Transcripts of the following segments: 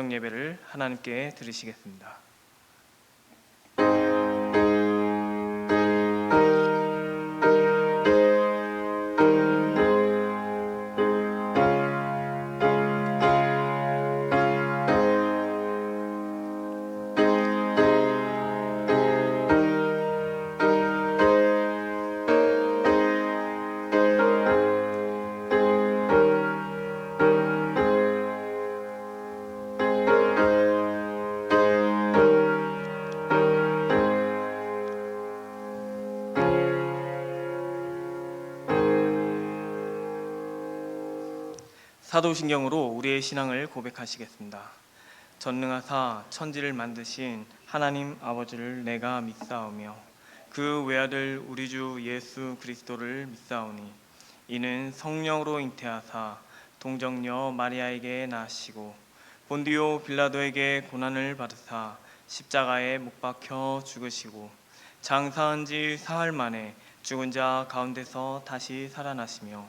저녁 예배를 하나님께 드리시겠습니다. 사도신경으로 우리의 신앙을 고백하시겠습니다. 전능하사 천지를 만드신 하나님 아버지를 내가 믿사오며 그 외아들 우리 주 예수 그리스도를 믿사오니 이는 성령으로 잉태하사 동정녀 마리아에게 나시고 본디오 빌라도에게 고난을 받으사 십자가에 못 박혀 죽으시고 장사한 지 사흘 만에 죽은 자 가운데서 다시 살아나시며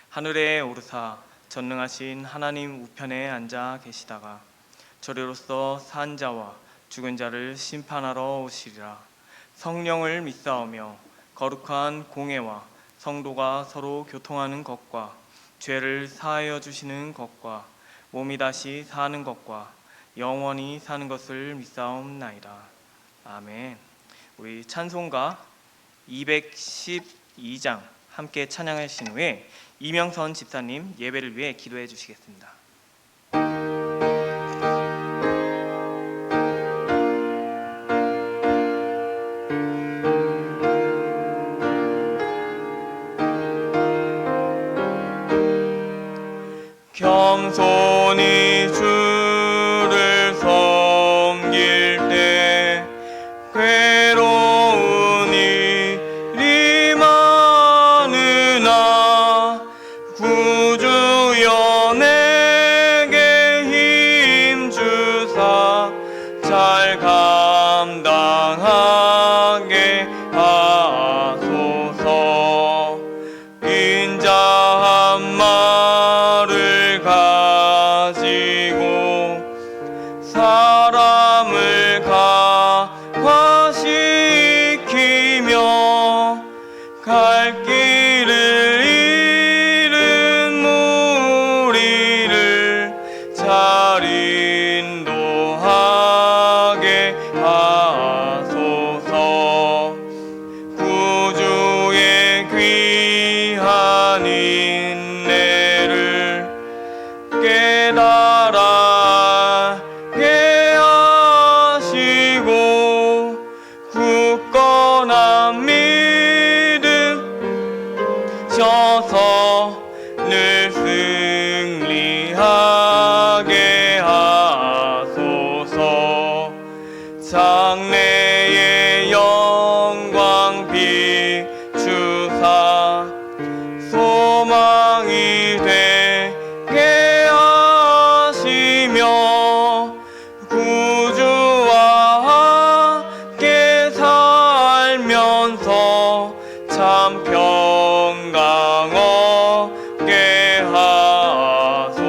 하늘에 오르사 전능하신 하나님 우편에 앉아 계시다가 저리로서 산 자와 죽은 자를 심판하러 오시리라. 성령을 믿사오며 거룩한 공회와 성도가 서로 교통하는 것과 죄를 사하여 주시는 것과 몸이 다시 사는 것과 영원히 사는 것을 믿사옵나이다. 아멘. 우리 찬송가 212장 함께 찬양하신 후에 이명선 집사님 예배를 위해 기도해 주시겠습니다. 겸손히 주를 섬길 때 괴로운 일이 많으나 구주여 내게 힘주사 잘 감당하게 하소서. 인자 한 말을 가지고 사람을 감화시키며 갈 길을 잃은 무리를 잘 인도하게 하소서. 구주의 귀한 인내를 깨달게 하시고 굳건한 믿음 셔서 늘 승리하게 하소서. 장래의 영광 비추사 소망이 되게 하시며 구주와 함께 살면서 참 평강 얻게 하소서.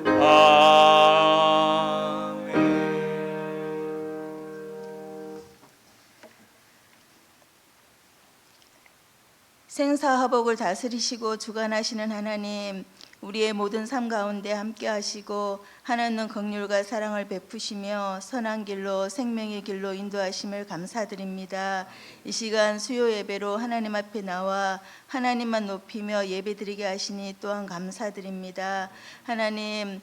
아멘. 생사화복을 다스리시고 주관하시는 하나님, 우리의 모든 삶 가운데 함께 하시고 하나님 긍휼과 사랑을 베푸시며 선한 길로 생명의 길로 인도하심을 감사드립니다. 이 시간 수요 예배로 하나님 앞에 나와 하나님만 높이며 예배드리게 하시니 또한 감사드립니다. 하나님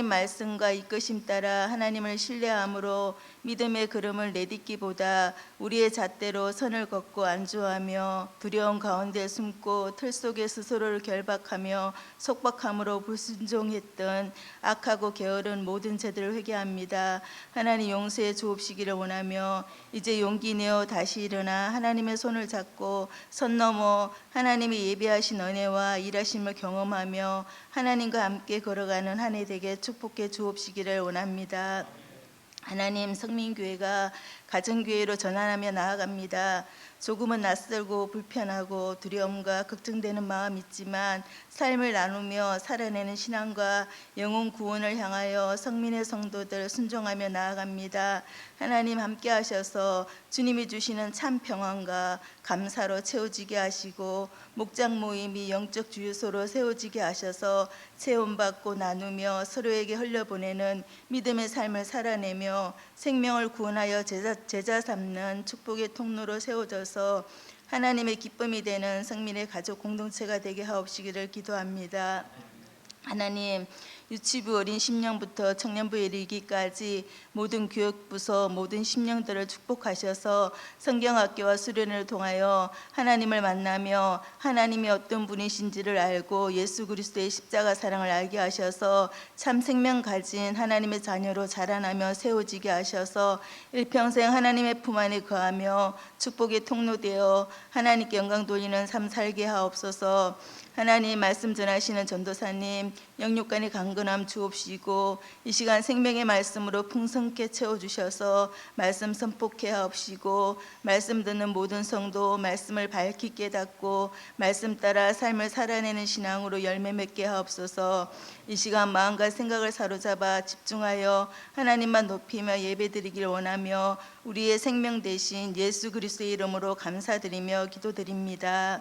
말씀과 이끄심 따라 하나님을 신뢰함으로 믿음의 걸음을 내딛기보다 우리의 잣대로 선을 걷고 안주하며 두려움 가운데 숨고 틀 속에 스스로를 결박하며 속박함으로 불순종했던 악하고 게으른 모든 죄들을 회개합니다. 하나님 용서해 주옵시기를 원하며 이제 용기 내어 다시 일어나 하나님의 손을 잡고 선 넘어 하나님이 예비하신 은혜와 일하심을 경험하며 하나님과 함께 걸어가는 한 해 되게 축복해 주옵시기를 원합니다. 하나님, 성민교회가 가정교회로 전환하며 나아갑니다. 조금은 낯설고 불편하고 두려움과 걱정되는 마음이 있지만 삶을 나누며 살아내는 신앙과 영혼 구원을 향하여 성민의 성도들 순종하며 나아갑니다. 하나님 함께 하셔서 주님이 주시는 참 평안과 감사로 채워지게 하시고 목장 모임이 영적 주유소로 세워지게 하셔서 체험받고 나누며 서로에게 흘려보내는 믿음의 삶을 살아내며 생명을 구원하여 제자 삼는 축복의 통로로 세워져서 하나님의 기쁨이 되는 성민의 가족 공동체가 되게 하옵시기를 기도합니다. 하나님, 유치부 어린 심령부터 청년부에 이르기까지 모든 교육부서 모든 심령들을 축복하셔서 성경학교와 수련을 통하여 하나님을 만나며 하나님이 어떤 분이신지를 알고 예수 그리스도의 십자가 사랑을 알게 하셔서 참 생명 가진 하나님의 자녀로 자라나며 세워지게 하셔서 일평생 하나님의 품 안에 거하며 축복의 통로되어 하나님께 영광 돌리는 삶 살게 하옵소서. 하나님, 말씀 전하시는 전도사님 영육간의 강건함 주옵시고 이 시간 생명의 말씀으로 풍성케 채워주셔서 말씀 선포케 하옵시고 말씀 듣는 모든 성도 말씀을 밝히 깨닫고 말씀 따라 삶을 살아내는 신앙으로 열매 맺게 하옵소서. 이 시간 마음과 생각을 사로잡아 집중하여 하나님만 높이며 예배드리길 원하며 우리의 생명 대신 예수 그리스도의 이름으로 감사드리며 기도드립니다.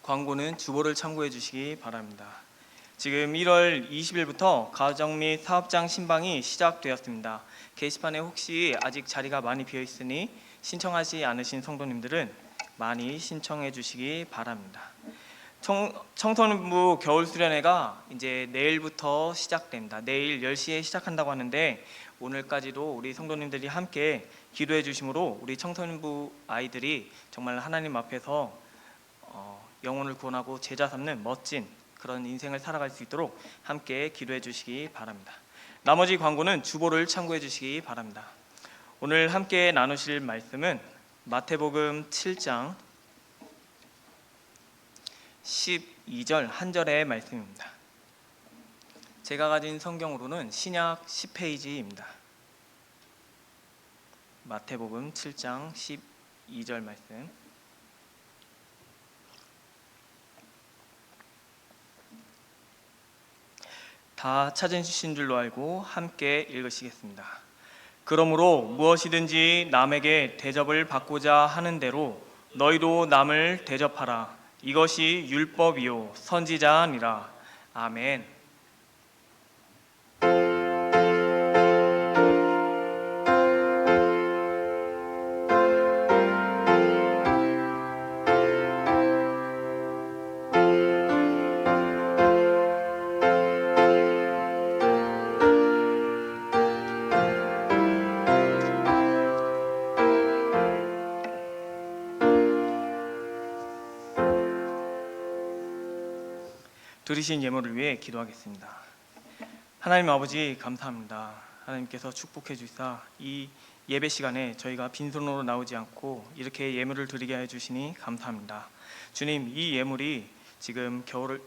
광고는 주보를 참고해 주시기 바랍니다. 지금 1월 20일부터 가정 및 사업장 신방이 시작되었습니다. 게시판에 혹시 아직 자리가 많이 비어 있으니 신청하지 않으신 성도님들은 많이 신청해 주시기 바랍니다. 청소년부 겨울 수련회가 이제 내일부터 시작됩니다. 내일 10시에 시작한다고 하는데 오늘까지도 우리 성도님들이 함께 기도해 주심으로 우리 청소년부 아이들이 정말 하나님 앞에서 영혼을 구원하고 제자 삼는 멋진 그런 인생을 살아갈 수 있도록 함께 기도해 주시기 바랍니다. 나머지 광고는 주보를 참고해 주시기 바랍니다. 오늘 함께 나누실 말씀은 마태복음 7장 12절 한 절의 말씀입니다. 제가 가진 성경으로는 신약 10페이지입니다. 마태복음 7장 12절 말씀. 다 찾으신 줄로 알고 함께 읽으시겠습니다. 그러므로 무엇이든지 남에게 대접을 받고자 하는 대로 너희도 남을 대접하라. 이것이 율법이요 선지자니라. 아멘. 들으신 예물을 위해 기도하겠습니다. 하나님 아버지 감사합니다. 하나님께서 축복해 주시사 이 예배 시간에 저희가 빈손으로 나오지 않고 이렇게 예물을 드리게 해 주시니 감사합니다. 주님, 이 예물이 지금 겨울을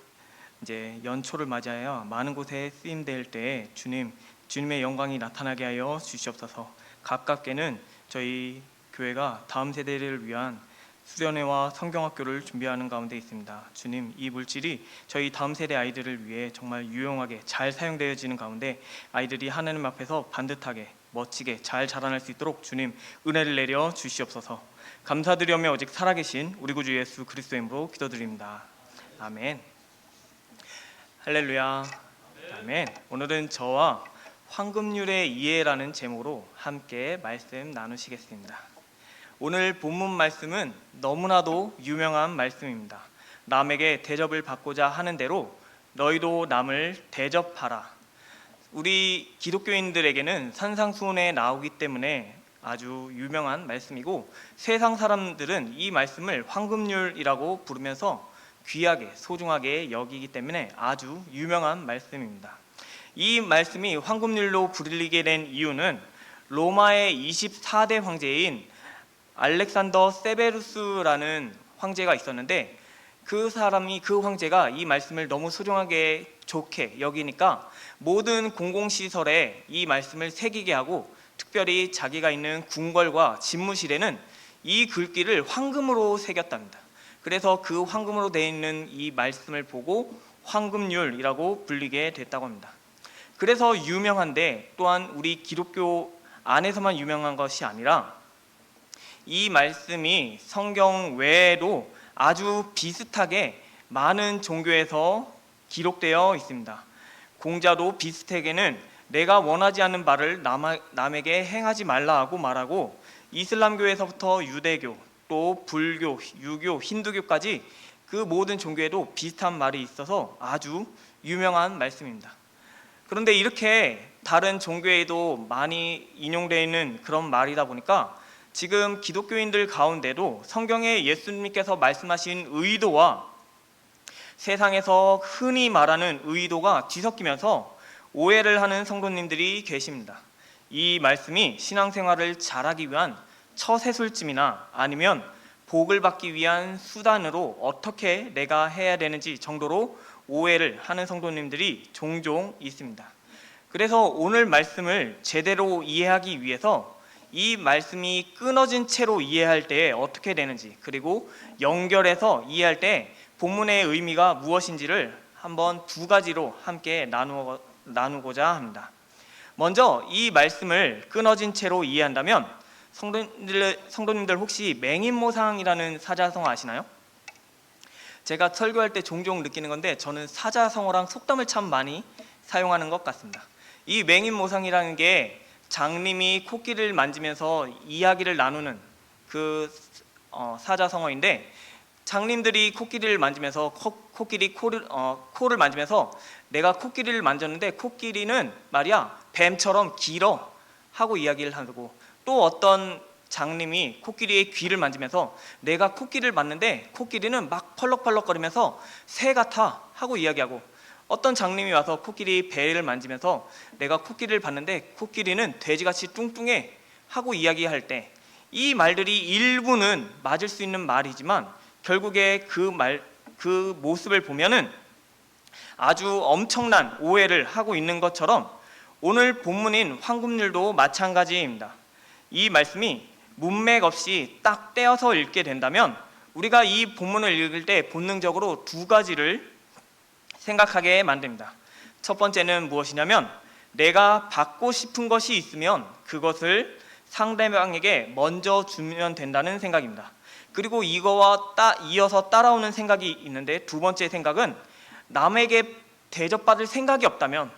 이제 연초를 맞이하여 많은 곳에 쓰임될 때에 주님의 영광이 나타나게 하여 주시옵소서. 가깝게는 저희 교회가 다음 세대를 위한 수련회와 성경학교를 준비하는 가운데 있습니다. 주님, 이 물질이 저희 다음 세대 아이들을 위해 정말 유용하게 잘 사용되어지는 가운데 아이들이 하나님 앞에서 반듯하게 멋지게 잘 자라날 수 있도록 주님 은혜를 내려 주시옵소서. 감사드리며 오직 살아계신 우리 구주 예수 그리스도의 이름으로 기도드립니다. 아멘. 할렐루야. 아멘. 오늘은 저와 황금률의 이해라는 제목으로 함께 말씀 나누시겠습니다. 오늘 본문 말씀은 너무나도 유명한 말씀입니다. 남에게 대접을 받고자 하는 대로 너희도 남을 대접하라. 우리 기독교인들에게는 산상수훈에 나오기 때문에 아주 유명한 말씀이고 세상 사람들은 이 말씀을 황금률이라고 부르면서 귀하게 소중하게 여기기 때문에 아주 유명한 말씀입니다. 이 말씀이 황금률로 불리게 된 이유는 로마의 24대 황제인 알렉산더 세베루스라는 황제가 있었는데 그 황제가 이 말씀을 너무 소중하게 좋게 여기니까 모든 공공시설에 이 말씀을 새기게 하고 특별히 자기가 있는 궁궐과 집무실에는 이 글귀를 황금으로 새겼답니다. 그래서 그 황금으로 되어 있는 이 말씀을 보고 황금률이라고 불리게 됐다고 합니다. 그래서 유명한데 또한 우리 기독교 안에서만 유명한 것이 아니라 이 말씀이 성경 외에도 아주 비슷하게 많은 종교에서 기록되어 있습니다. 공자도 비슷하게는 내가 원하지 않는 바를 남에게 행하지 말라 하고 말하고 이슬람교에서부터 유대교, 또 불교, 유교, 힌두교까지 그 모든 종교에도 비슷한 말이 있어서 아주 유명한 말씀입니다. 그런데 이렇게 다른 종교에도 많이 인용되어 있는 그런 말이다 보니까 지금 기독교인들 가운데도 성경에 예수님께서 말씀하신 의도와 세상에서 흔히 말하는 의도가 뒤섞이면서 오해를 하는 성도님들이 계십니다. 이 말씀이 신앙생활을 잘하기 위한 처세술쯤이나 아니면 복을 받기 위한 수단으로 어떻게 내가 해야 되는지 정도로 오해를 하는 성도님들이 종종 있습니다. 그래서 오늘 말씀을 제대로 이해하기 위해서 이 말씀이 끊어진 채로 이해할 때 어떻게 되는지, 그리고 연결해서 이해할 때 본문의 의미가 무엇인지를 한번 두 가지로 함께 나누고자 합니다. 먼저 이 말씀을 끊어진 채로 이해한다면 성도님들 혹시 맹인모상이라는 사자성어 아시나요? 제가 설교할 때 종종 느끼는 건데 저는 사자성어랑 속담을 참 많이 사용하는 것 같습니다. 이 맹인모상이라는 게 장님이 코끼리를 만지면서 이야기를 나누는 그 사자성어인데, 장님들이 코끼리를 만지면서 코끼리 코를 만지면서 내가 코끼리를 만졌는데 코끼리는 말이야 뱀처럼 길어 하고 이야기를 하고, 또 어떤 장님이 코끼리의 귀를 만지면서 내가 코끼리를 봤는데 코끼리는 막 펄럭펄럭거리면서 새 같아 하고 이야기하고, 어떤 장님이 와서 코끼리 배를 만지면서 내가 코끼리를 봤는데 코끼리는 돼지같이 뚱뚱해 하고 이야기할 때 이 말들이 일부는 맞을 수 있는 말이지만 결국에 그 모습을 보면은 아주 엄청난 오해를 하고 있는 것처럼 오늘 본문인 황금률도 마찬가지입니다. 이 말씀이 문맥 없이 딱 떼어서 읽게 된다면 우리가 이 본문을 읽을 때 본능적으로 두 가지를 생각하게 만듭니다. 첫 번째는 무엇이냐면 내가 받고 싶은 것이 있으면 그것을 상대방에게 먼저 주면 된다는 생각입니다. 그리고 이거와 이어서 따라오는 생각이 있는데, 두 번째 생각은 남에게 대접받을 생각이 없다면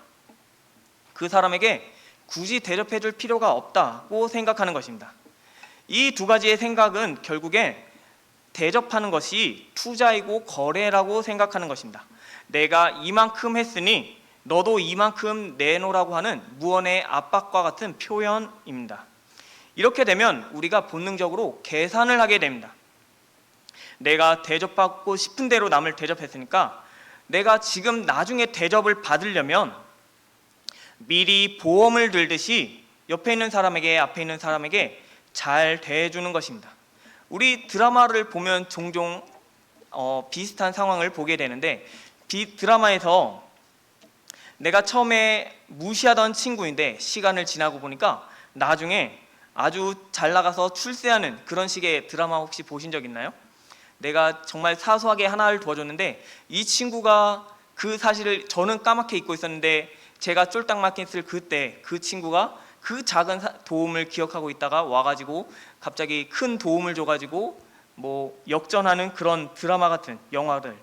그 사람에게 굳이 대접해 줄 필요가 없다고 생각하는 것입니다. 이 두 가지의 생각은 결국에 대접하는 것이 투자이고 거래라고 생각하는 것입니다. 내가 이만큼 했으니 너도 이만큼 내놓으라고 하는 무언의 압박과 같은 표현입니다. 이렇게 되면 우리가 본능적으로 계산을 하게 됩니다. 내가 대접받고 싶은 대로 남을 대접했으니까 내가 지금 나중에 대접을 받으려면 미리 보험을 들듯이 옆에 있는 사람에게 앞에 있는 사람에게 잘 대해주는 것입니다. 우리 드라마를 보면 종종 비슷한 상황을 보게 되는데, 드라마에서 내가 처음에 무시하던 친구인데 시간을 지나고 보니까 나중에 아주 잘 나가서 출세하는 그런 식의 드라마 혹시 보신 적 있나요? 내가 정말 사소하게 하나를 도와줬는데 이 친구가 그 사실을 저는 까맣게 잊고 있었는데 제가 쫄딱 맞겠을 그때 그 친구가 그 작은 도움을 기억하고 있다가 와가지고 갑자기 큰 도움을 줘가지고 뭐 역전하는 그런 드라마 같은 영화들,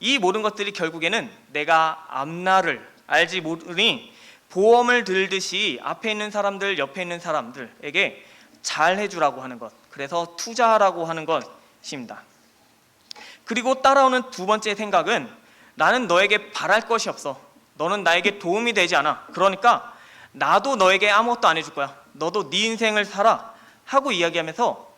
이 모든 것들이 결국에는 내가 앞날을 알지 모르니 보험을 들듯이 앞에 있는 사람들 옆에 있는 사람들에게 잘 해주라고 하는 것, 그래서 투자하라고 하는 것입니다. 그리고 따라오는 두 번째 생각은 나는 너에게 바랄 것이 없어, 너는 나에게 도움이 되지 않아, 그러니까 나도 너에게 아무것도 안 해줄 거야, 너도 네 인생을 살아 하고 이야기하면서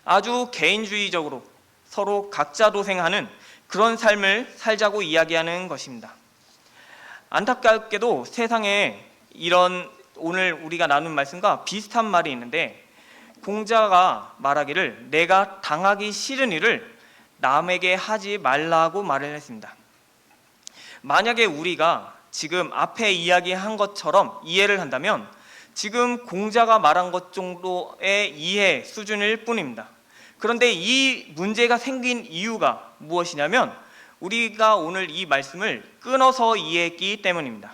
아주 개인주의적으로 서로 각자 도생하는 그런 삶을 살자고 이야기하는 것입니다. 안타깝게도 세상에 이런 오늘 우리가 나눈 말씀과 비슷한 말이 있는데, 공자가 말하기를 내가 당하기 싫은 일을 남에게 하지 말라고 말을 했습니다. 만약에 우리가 지금 앞에 이야기한 것처럼 이해를 한다면 지금 공자가 말한 것 정도의 이해 수준일 뿐입니다. 그런데 이 문제가 생긴 이유가 무엇이냐면 우리가 오늘 이 말씀을 끊어서 이해했기 때문입니다.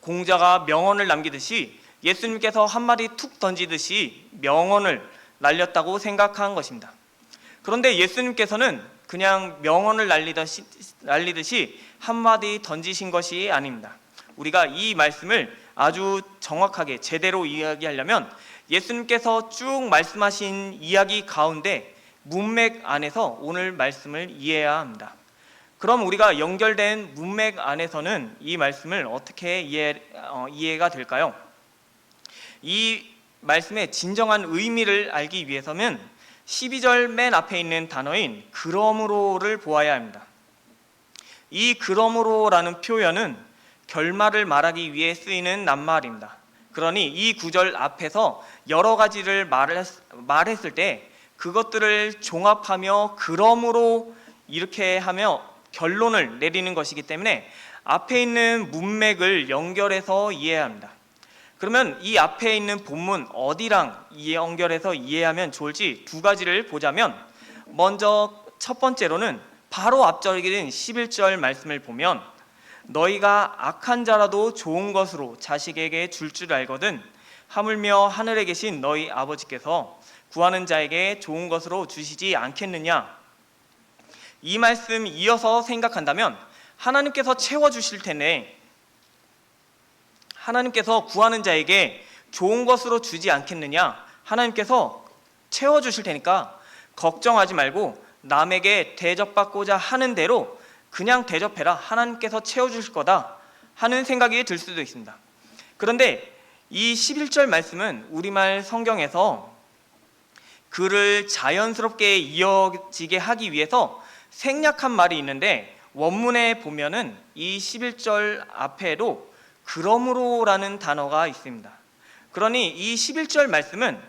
공자가 명언을 남기듯이 예수님께서 한 마디 툭 던지듯이 명언을 날렸다고 생각한 것입니다. 그런데 예수님께서는 그냥 명언을 날리듯이 한 마디 던지신 것이 아닙니다. 우리가 이 말씀을 아주 정확하게 제대로 이야기하려면 예수님께서 쭉 말씀하신 이야기 가운데 문맥 안에서 오늘 말씀을 이해해야 합니다. 그럼 우리가 연결된 문맥 안에서는 이 말씀을 어떻게 이해가 될까요? 이 말씀의 진정한 의미를 알기 위해서는 12절 맨 앞에 있는 단어인 그러므로를 보아야 합니다. 이 그러므로라는 표현은 결말을 말하기 위해 쓰이는 낱말입니다. 그러니 이 구절 앞에서 여러 가지를 말했을 때 그것들을 종합하며 그러므로 이렇게 하며 결론을 내리는 것이기 때문에 앞에 있는 문맥을 연결해서 이해해야 합니다. 그러면 이 앞에 있는 본문 어디랑 연결해서 이해하면 좋을지 두 가지를 보자면, 먼저 첫 번째로는 바로 앞절인 11절 말씀을 보면 너희가 악한 자라도 좋은 것으로 자식에게 줄 줄 알거든 하물며 하늘에 계신 너희 아버지께서 구하는 자에게 좋은 것으로 주시지 않겠느냐. 이 말씀 이어서 생각한다면 하나님께서 채워주실 텐데, 하나님께서 구하는 자에게 좋은 것으로 주지 않겠느냐, 하나님께서 채워주실 테니까 걱정하지 말고 남에게 대접받고자 하는 대로 그냥 대접해라, 하나님께서 채워주실 거다 하는 생각이 들 수도 있습니다. 그런데 이 11절 말씀은 우리말 성경에서 글을 자연스럽게 이어지게 하기 위해서 생략한 말이 있는데, 원문에 보면은 이 11절 앞에도 그러므로라는 단어가 있습니다. 그러니 이 11절 말씀은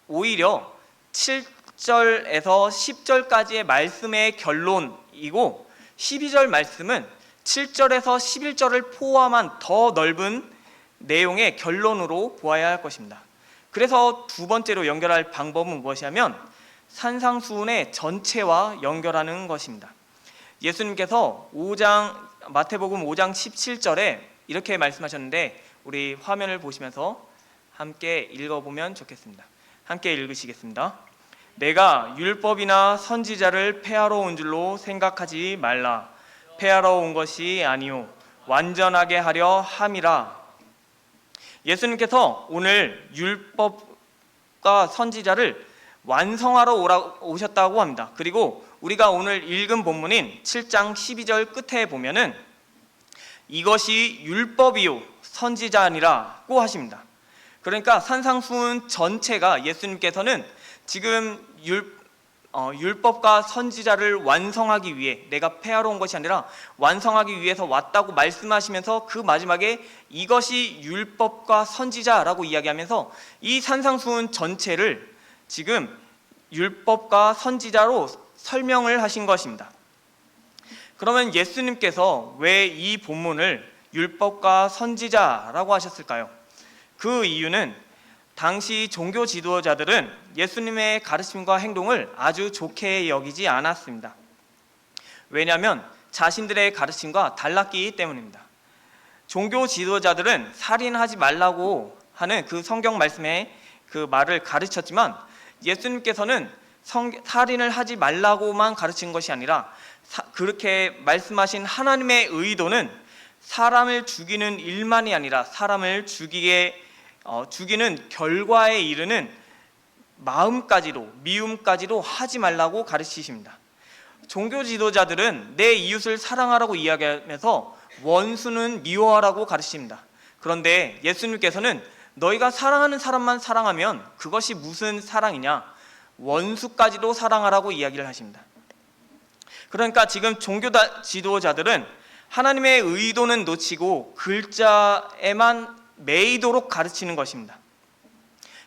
오히려 7절에서 10절까지의 말씀의 결론이고, 12절 말씀은 7절에서 11절을 포함한 더 넓은 내용의 결론으로 보아야 할 것입니다. 그래서 두 번째로 연결할 방법은 무엇이냐면 산상수훈의 전체와 연결하는 것입니다. 예수님께서 마태복음 5장 17절에 이렇게 말씀하셨는데, 우리 화면을 보시면서 함께 읽어보면 좋겠습니다. 함께 읽으시겠습니다. 내가 율법이나 선지자를 폐하러 온 줄로 생각하지 말라. 폐하러 온 것이 아니요 완전하게 하려 함이라. 예수님께서 오늘 율법과 선지자를 완성하러 오셨다고 합니다. 그리고 우리가 오늘 읽은 본문인 7장 12절 끝에 보면은 이것이 율법이요 선지자니라고 하십니다. 그러니까 산상수훈 전체가 예수님께서는 지금 율법과 선지자를 완성하기 위해, 내가 폐하러 온 것이 아니라 완성하기 위해서 왔다고 말씀하시면서 그 마지막에 이것이 율법과 선지자라고 이야기하면서 이 산상수훈 전체를 지금 율법과 선지자로 설명을 하신 것입니다. 그러면 예수님께서 왜 이 본문을 율법과 선지자라고 하셨을까요? 그 이유는 당시 종교 지도자들은 예수님의 가르침과 행동을 아주 좋게 여기지 않았습니다. 왜냐하면 자신들의 가르침과 달랐기 때문입니다. 종교 지도자들은 살인하지 말라고 하는 그 성경 말씀의 그 말을 가르쳤지만, 예수님께서는 살인을 하지 말라고만 가르친 것이 아니라 그렇게 말씀하신 하나님의 의도는 사람을 죽이는 일만이 아니라 사람을 죽이는 결과에 이르는 마음까지도, 미움까지도 하지 말라고 가르치십니다. 종교 지도자들은 내 이웃을 사랑하라고 이야기하면서 원수는 미워하라고 가르칩니다. 그런데 예수님께서는 너희가 사랑하는 사람만 사랑하면 그것이 무슨 사랑이냐? 원수까지도 사랑하라고 이야기를 하십니다. 그러니까 지금 종교 지도자들은 하나님의 의도는 놓치고 글자에만 매이도록 가르치는 것입니다.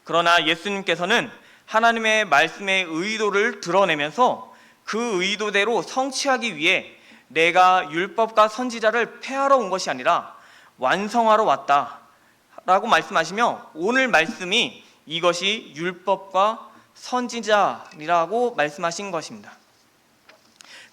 그러나 예수님께서는 하나님의 말씀의 의도를 드러내면서 그 의도대로 성취하기 위해 내가 율법과 선지자를 폐하러 온 것이 아니라 완성하러 왔다라고 말씀하시며, 오늘 말씀이 이것이 율법과 선지자라고 말씀하신 것입니다.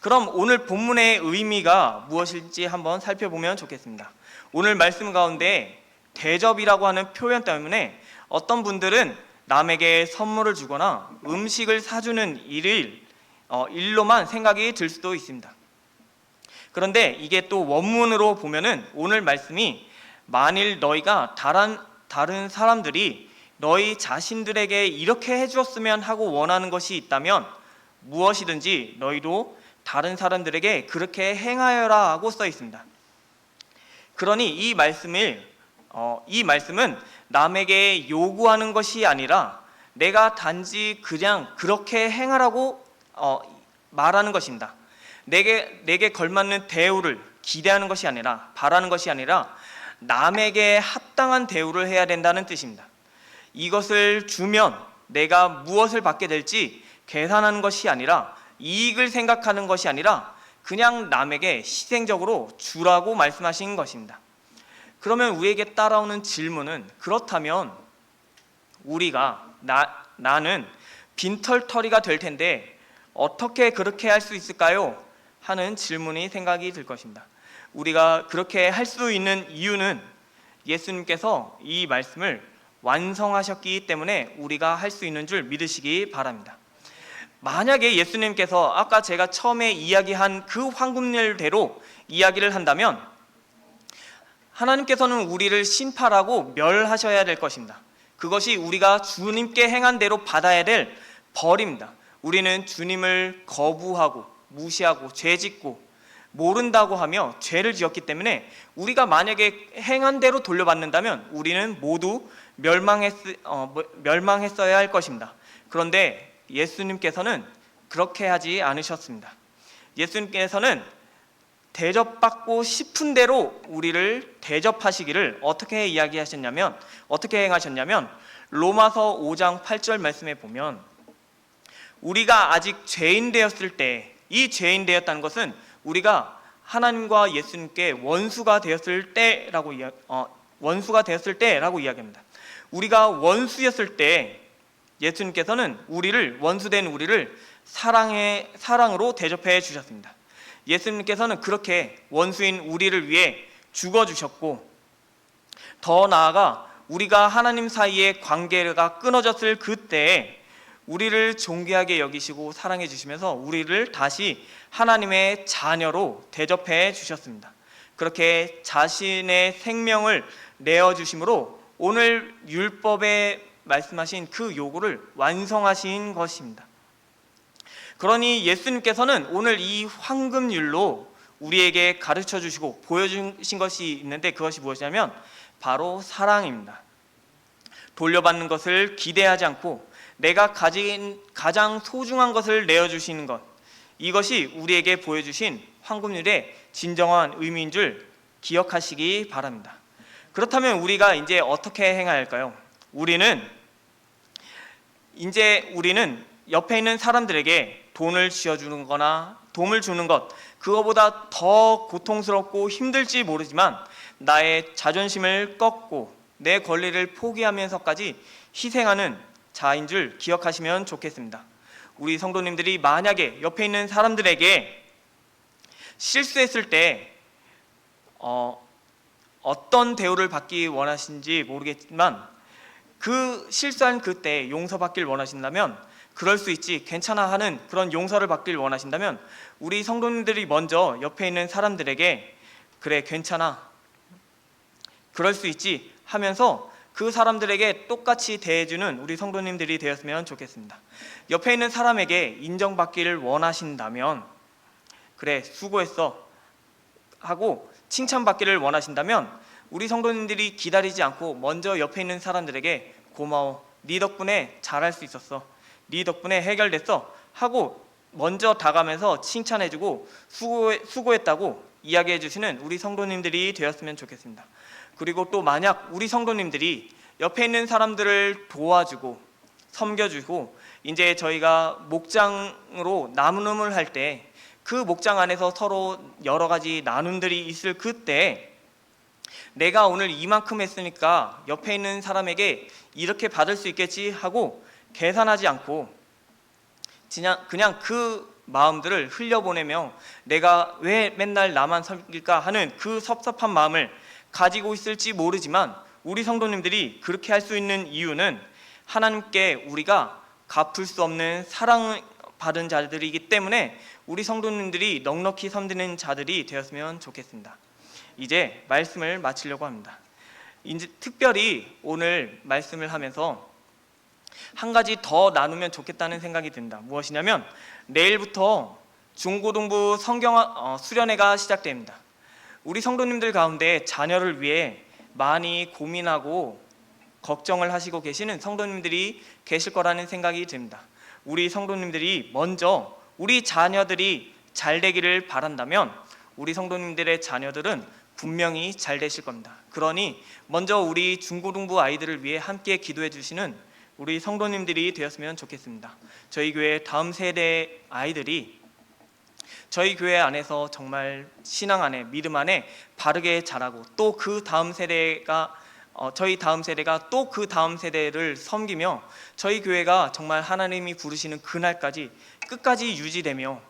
그럼 오늘 본문의 의미가 무엇일지 한번 살펴보면 좋겠습니다. 오늘 말씀 가운데 대접이라고 하는 표현 때문에 어떤 분들은 남에게 선물을 주거나 음식을 사주는 일로만 생각이 들 수도 있습니다. 그런데 이게 또 원문으로 보면은 오늘 말씀이 만일 너희가 다른 사람들이 너희 자신들에게 이렇게 해주었으면 하고 원하는 것이 있다면 무엇이든지 너희도 다른 사람들에게 그렇게 행하여라 하고 써 있습니다. 그러니 이 말씀은 남에게 요구하는 것이 아니라 내가 단지 그냥 그렇게 행하라고 말하는 것입니다. 내게 걸맞는 대우를 기대하는 것이 아니라, 바라는 것이 아니라 남에게 합당한 대우를 해야 된다는 뜻입니다. 이것을 주면 내가 무엇을 받게 될지 계산하는 것이 아니라, 이익을 생각하는 것이 아니라 그냥 남에게 희생적으로 주라고 말씀하신 것입니다. 그러면 우리에게 따라오는 질문은, 그렇다면 나는 빈털터리가 될 텐데 어떻게 그렇게 할 수 있을까요? 하는 질문이 생각이 들 것입니다. 우리가 그렇게 할 수 있는 이유는 예수님께서 이 말씀을 완성하셨기 때문에 우리가 할 수 있는 줄 믿으시기 바랍니다. 만약에 예수님께서 아까 제가 처음에 이야기한 그 황금률대로 이야기를 한다면 하나님께서는 우리를 심판하고 멸하셔야 될 것입니다. 그것이 우리가 주님께 행한 대로 받아야 될 벌입니다. 우리는 주님을 거부하고 무시하고 죄짓고 모른다고 하며 죄를 지었기 때문에 우리가 만약에 행한 대로 돌려받는다면 우리는 모두 멸망했어야 할 것입니다. 그런데 예수님께서는 그렇게 하지 않으셨습니다. 예수님께서는 대접받고 싶은 대로 우리를 대접하시기를 어떻게 행하셨냐면 로마서 5장 8절 말씀에 보면, 우리가 아직 죄인 되었을 때, 이 죄인 되었다는 것은 우리가 하나님과 예수님께 원수가 되었을 때라고 이야기합니다. 우리가 원수였을 때 예수님께서는 원수된 우리를 사랑으로 대접해 주셨습니다. 예수님께서는 그렇게 원수인 우리를 위해 죽어주셨고, 더 나아가 우리가 하나님 사이의 관계가 끊어졌을 그때에 우리를 존귀하게 여기시고 사랑해 주시면서 우리를 다시 하나님의 자녀로 대접해 주셨습니다. 그렇게 자신의 생명을 내어주심으로 오늘 율법에 말씀하신 그 요구를 완성하신 것입니다. 그러니 예수님께서는 오늘 이 황금률로 우리에게 가르쳐 주시고 보여주신 것이 있는데, 그것이 무엇이냐면 바로 사랑입니다. 돌려받는 것을 기대하지 않고 내가 가진 가장 소중한 것을 내어주시는 것, 이것이 우리에게 보여주신 황금률의 진정한 의미인 줄 기억하시기 바랍니다. 그렇다면 우리가 이제 어떻게 행해야 할까요? 우리는 옆에 있는 사람들에게 돈을 쥐어주는 거나 도움을 주는 것, 그거보다 더 고통스럽고 힘들지 모르지만 나의 자존심을 꺾고 내 권리를 포기하면서까지 희생하는 자인 줄 기억하시면 좋겠습니다. 우리 성도님들이 만약에 옆에 있는 사람들에게 실수했을 때 어떤 대우를 받기 원하시는지 모르겠지만 그 실수한 그때 용서받길 원하신다면 그럴 수 있지, 괜찮아 하는 그런 용서를 받길 원하신다면 우리 성도님들이 먼저 옆에 있는 사람들에게 그래 괜찮아, 그럴 수 있지 하면서 그 사람들에게 똑같이 대해주는 우리 성도님들이 되었으면 좋겠습니다. 옆에 있는 사람에게 인정받기를 원하신다면 그래 수고했어 하고 칭찬받기를 원하신다면 우리 성도님들이 기다리지 않고 먼저 옆에 있는 사람들에게 고마워, 네 덕분에 잘할 수 있었어, 네 덕분에 해결됐어 하고 먼저 다가가면서 칭찬해주고 수고했다고 이야기해 주시는 우리 성도님들이 되었으면 좋겠습니다. 그리고 또 만약 우리 성도님들이 옆에 있는 사람들을 도와주고 섬겨주고 이제 저희가 목장으로 나눔을 할 때 그 목장 안에서 서로 여러 가지 나눔들이 있을 그때 내가 오늘 이만큼 했으니까 옆에 있는 사람에게 이렇게 받을 수 있겠지 하고 계산하지 않고 그냥 그 마음들을 흘려보내며 내가 왜 맨날 나만 섬길까 하는 그 섭섭한 마음을 가지고 있을지 모르지만 우리 성도님들이 그렇게 할 수 있는 이유는 하나님께 우리가 갚을 수 없는 사랑받은 자들이기 때문에 우리 성도님들이 넉넉히 섬기는 자들이 되었으면 좋겠습니다. 이제 말씀을 마치려고 합니다. 이제 특별히 오늘 말씀을 하면서 한 가지 더 나누면 좋겠다는 생각이 듭니다. 무엇이냐면 내일부터 중고등부 성경 수련회가 시작됩니다. 우리 성도님들 가운데 자녀를 위해 많이 고민하고 걱정을 하시고 계시는 성도님들이 계실 거라는 생각이 듭니다. 우리 성도님들이 먼저 우리 자녀들이 잘 되기를 바란다면 우리 성도님들의 자녀들은 분명히 잘 되실 겁니다. 그러니 먼저 우리 중고등부 아이들을 위해 함께 기도해 주시는 우리 성도님들이 되었으면 좋겠습니다. 저희 교회 다음 세대 아이들이 저희 교회 안에서 정말 신앙 안에 믿음 안에 바르게 자라고 또 그 다음 세대가 저희 다음 세대가 또 그 다음 세대를 섬기며 저희 교회가 정말 하나님이 부르시는 그날까지 끝까지 유지되며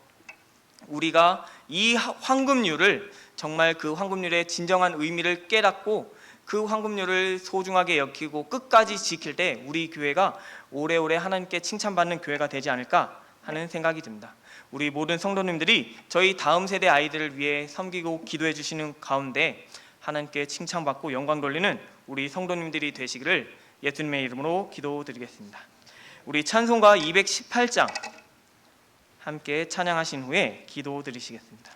우리가 이 황금률을 정말 그 황금률의 진정한 의미를 깨닫고 그 황금률을 소중하게 여기고 끝까지 지킬 때 우리 교회가 오래오래 하나님께 칭찬받는 교회가 되지 않을까 하는 생각이 듭니다. 우리 모든 성도님들이 저희 다음 세대 아이들을 위해 섬기고 기도해 주시는 가운데 하나님께 칭찬받고 영광 돌리는 우리 성도님들이 되시기를 예수님의 이름으로 기도드리겠습니다. 우리 찬송가 218장 함께 찬양하신 후에 기도드리시겠습니다.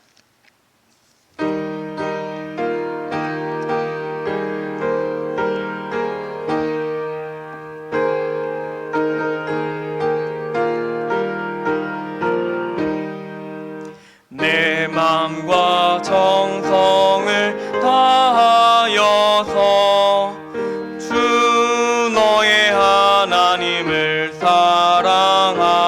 내 마음과 정성을 다하여서 주 너의 하나님을 사랑하라.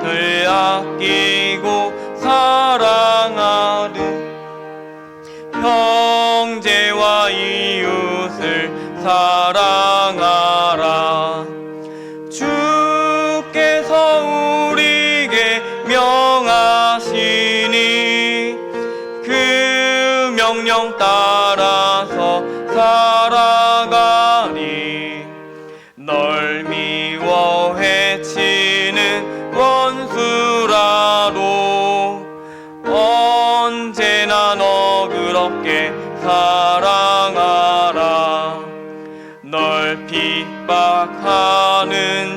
늘 아끼고 사랑하는 형제와 이웃을 사랑하라. 주께서 우리에게 명하시니 그 명령 따라서 살아가리. 널 미워 해치는 원수라도 언제나 너그럽게 사랑하라. 널 핍박하는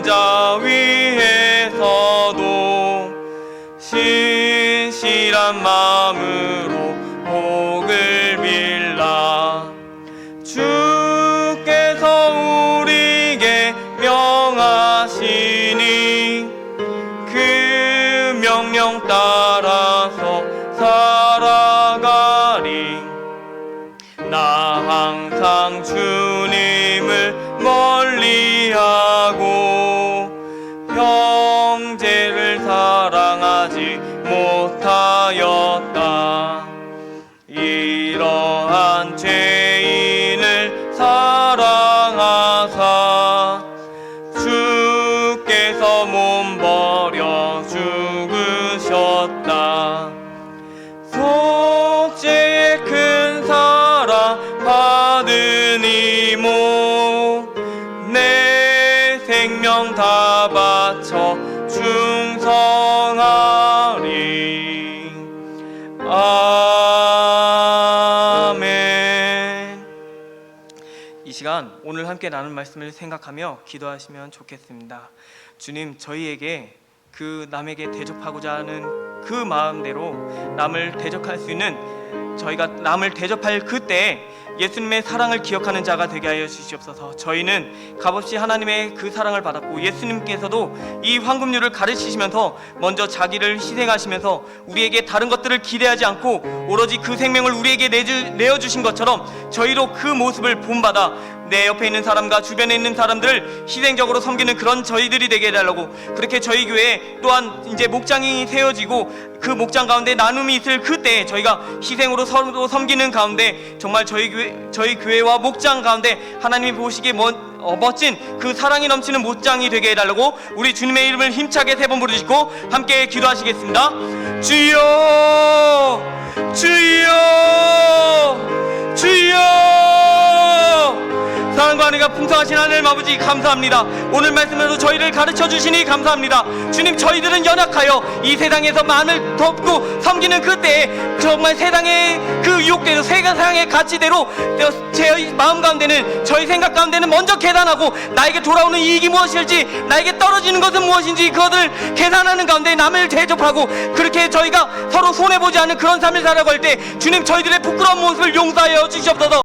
자 위에서도 신실한 마음으로 복을 빌라. 주께서 우리에게 명하시니 그 명령 따라서 살아가리. 나 항상 주님을 멀리하고 형제를 사랑하지 못하였다. 이러한 죄인을 사랑하사 주께서 몸 버려 죽으셨다. 속죄의 큰 사랑 받은 이모 내 생명 다 바쳐 충성하리. 아멘. 이 시간 오늘 함께 나눌 말씀을 생각하며 기도하시면 좋겠습니다. 주님, 저희에게 그 남에게 대접하고자 하는 그 마음대로 남을 대접할 수 있는 저희가 남을 대접할 그때 예수님의 사랑을 기억하는 자가 되게 하여 주시옵소서. 저희는 값없이 하나님의 그 사랑을 받았고 예수님께서도 이 황금률을 가르치시면서 먼저 자기를 희생하시면서 우리에게 다른 것들을 기대하지 않고 오로지 그 생명을 우리에게 내어주신 것처럼 저희로 그 모습을 본받아 내 옆에 있는 사람과 주변에 있는 사람들을 희생적으로 섬기는 그런 저희들이 되게 해달라고, 그렇게 저희 교회에 또한 이제 목장이 세워지고 그 목장 가운데 나눔이 있을 그때 저희가 희생으로 서로 섬기는 가운데 정말 저희 교회와 목장 가운데 하나님이 보시기에 멋진 그 사랑이 넘치는 목장이 되게 해달라고 우리 주님의 이름을 힘차게 3번 부르시고 함께 기도하시겠습니다. 주여 주여 주여. 사랑과 은혜가 풍성하신 하나님 아버지 감사합니다. 오늘 말씀으로 저희를 가르쳐 주시니 감사합니다. 주님, 저희들은 연약하여 이 세상에서 만을 덮고 섬기는 그때에 정말 세상의 그 유혹대로, 세상의 가치대로 제 마음 가운데는, 저희 생각 가운데는 먼저 계산하고 나에게 돌아오는 이익이 무엇일지, 나에게 떨어지는 것은 무엇인지 그것을 계산하는 가운데 남을 대접하고 그렇게 저희가 서로 손해보지 않는 그런 삶을 살아갈 때 주님, 저희들의 부끄러운 모습을 용서하여 주시옵소서.